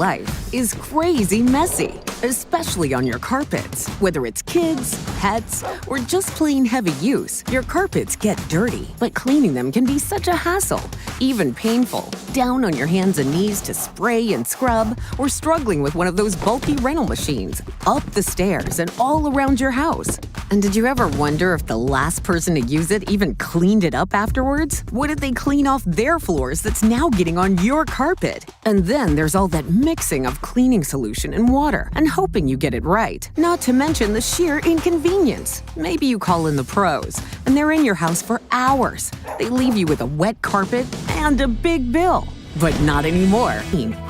life is crazy messy, especially on your carpets. Whether it's kids, pets, or just plain heavy use, your carpets get dirty, but cleaning them can be such a hassle, even painful. Down on your hands and knees to spray and scrub, or struggling with one of those bulky rental machines, up the stairs and all around your house. And did you ever wonder if the last person to use it even cleaned it up afterwards? What did they clean off their floors that's now getting on your carpet? And then there's all that mixing of cleaning solution and water and hoping you get it right. Not to mention the sheer inconvenience. Maybe you call in the pros, and they're in your house for hours. They leave you with a wet carpet and a big bill. But not anymore.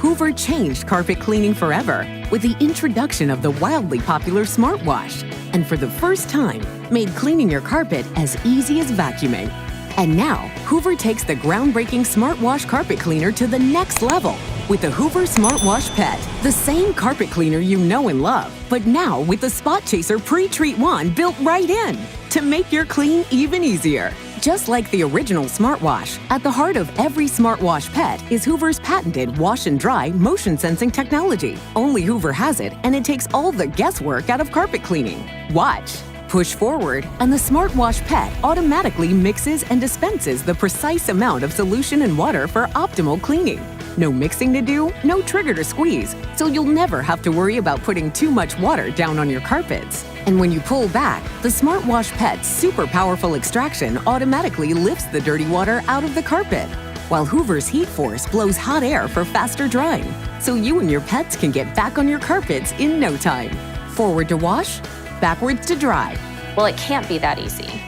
Hoover changed carpet cleaning forever with the introduction of the wildly popular SmartWash. And for the first time, made cleaning your carpet as easy as vacuuming. And now, Hoover takes the groundbreaking SmartWash carpet cleaner to the next level with the Hoover SmartWash Pet, the same carpet cleaner you know and love, but now with the Spot Chaser pre-treat wand built right in to make your clean even easier. Just like the original SmartWash, at the heart of every SmartWash Pet is Hoover's patented wash and dry motion sensing technology. Only Hoover has it, and it takes all the guesswork out of carpet cleaning. Watch. Push forward, and the SmartWash Pet automatically mixes and dispenses the precise amount of solution and water for optimal cleaning. No mixing to do, no trigger to squeeze, so you'll never have to worry about putting too much water down on your carpets. And when you pull back, the SmartWash Pet's super powerful extraction automatically lifts the dirty water out of the carpet, while Hoover's heat force blows hot air for faster drying, so you and your pets can get back on your carpets in no time. Forward to wash, backwards to dry. Well, it can't be that easy,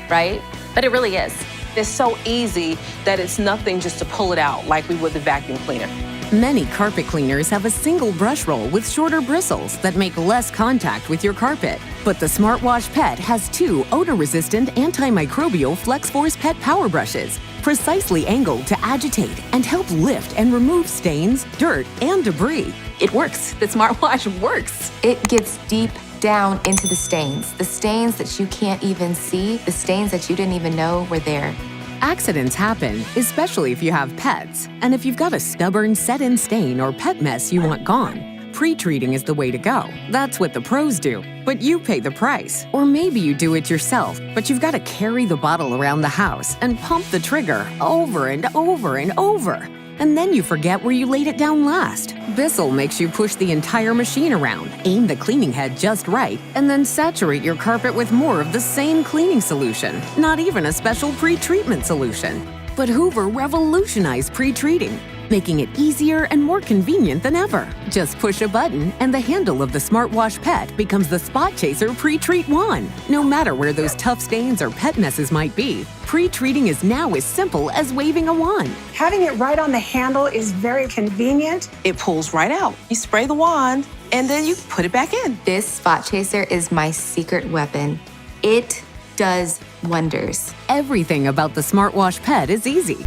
right? But it really is. It's so easy that it's nothing just to pull it out like we would the vacuum cleaner. Many carpet cleaners have a single brush roll with shorter bristles that make less contact with your carpet. But the SmartWash Pet has two odor-resistant antimicrobial FlexForce Pet Power Brushes, precisely angled to agitate and help lift and remove stains, dirt, and debris. It works. The SmartWash works. It gets deep down into the stains that you can't even see, the stains that you didn't even know were there. Accidents happen, especially if you have pets. And if you've got a stubborn set-in stain or pet mess you want gone, pre-treating is the way to go. That's what the pros do, but you pay the price. Or maybe you do it yourself, but you've got to carry the bottle around the house and pump the trigger over and over and over. And then you forget where you laid it down last. Bissell makes you push the entire machine around, aim the cleaning head just right, and then saturate your carpet with more of the same cleaning solution. Not even a special pre-treatment solution. But Hoover revolutionized pre-treating, making it easier and more convenient than ever. Just push a button and the handle of the SmartWash Pet becomes the Spot Chaser pre-treat wand. No matter where those tough stains or pet messes might be, pre-treating is now as simple as waving a wand. Having it right on the handle is very convenient. It pulls right out. You spray the wand, and then you put it back in. This Spot Chaser is my secret weapon. It does wonders. Everything about the SmartWash Pet is easy.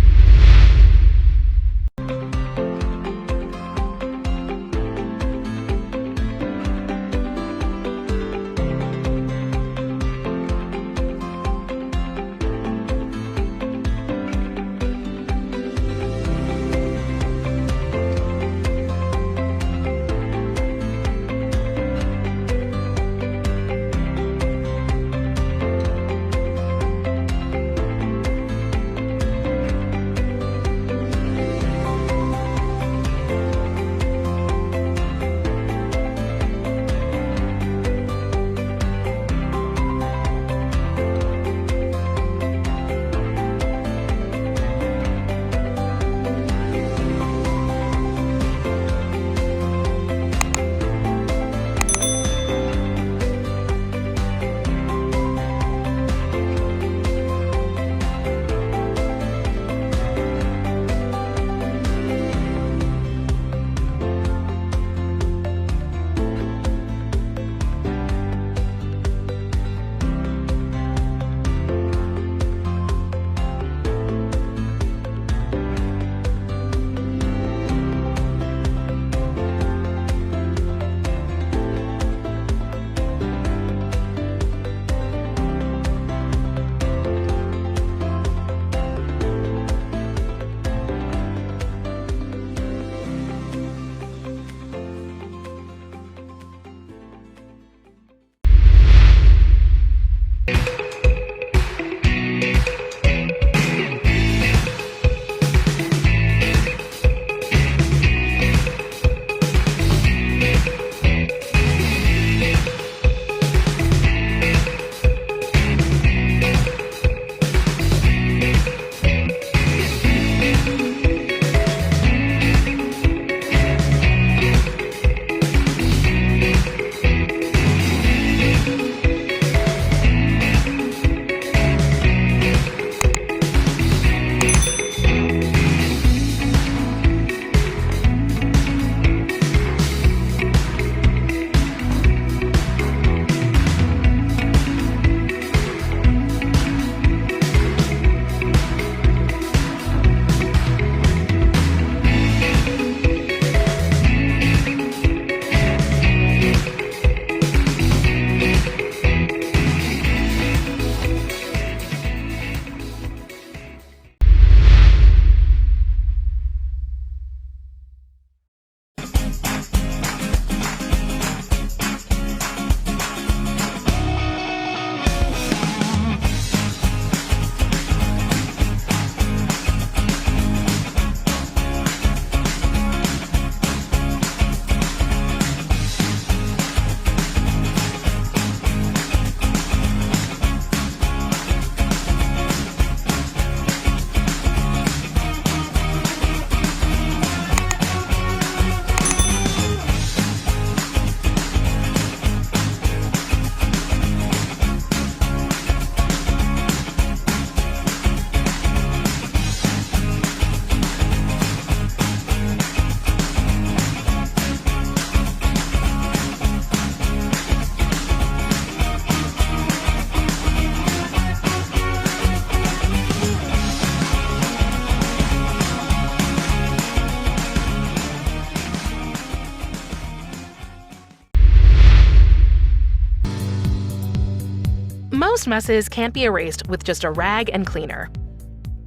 Most messes can't be erased with just a rag and cleaner.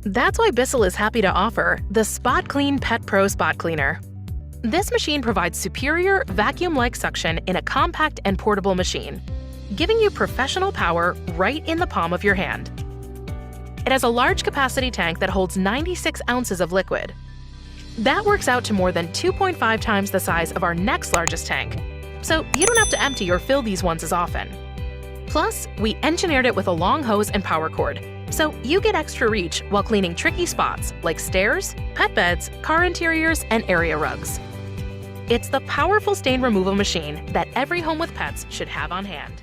That's why Bissell is happy to offer the SpotClean Pet Pro Spot Cleaner. This machine provides superior vacuum-like suction in a compact and portable machine, giving you professional power right in the palm of your hand. It has a large capacity tank that holds 96 ounces of liquid. That works out to more than 2.5 times the size of our next largest tank, so you don't have to empty or fill these ones as often. Plus, we engineered it with a long hose and power cord, so you get extra reach while cleaning tricky spots like stairs, pet beds, car interiors, and area rugs. It's the powerful stain removal machine that every home with pets should have on hand.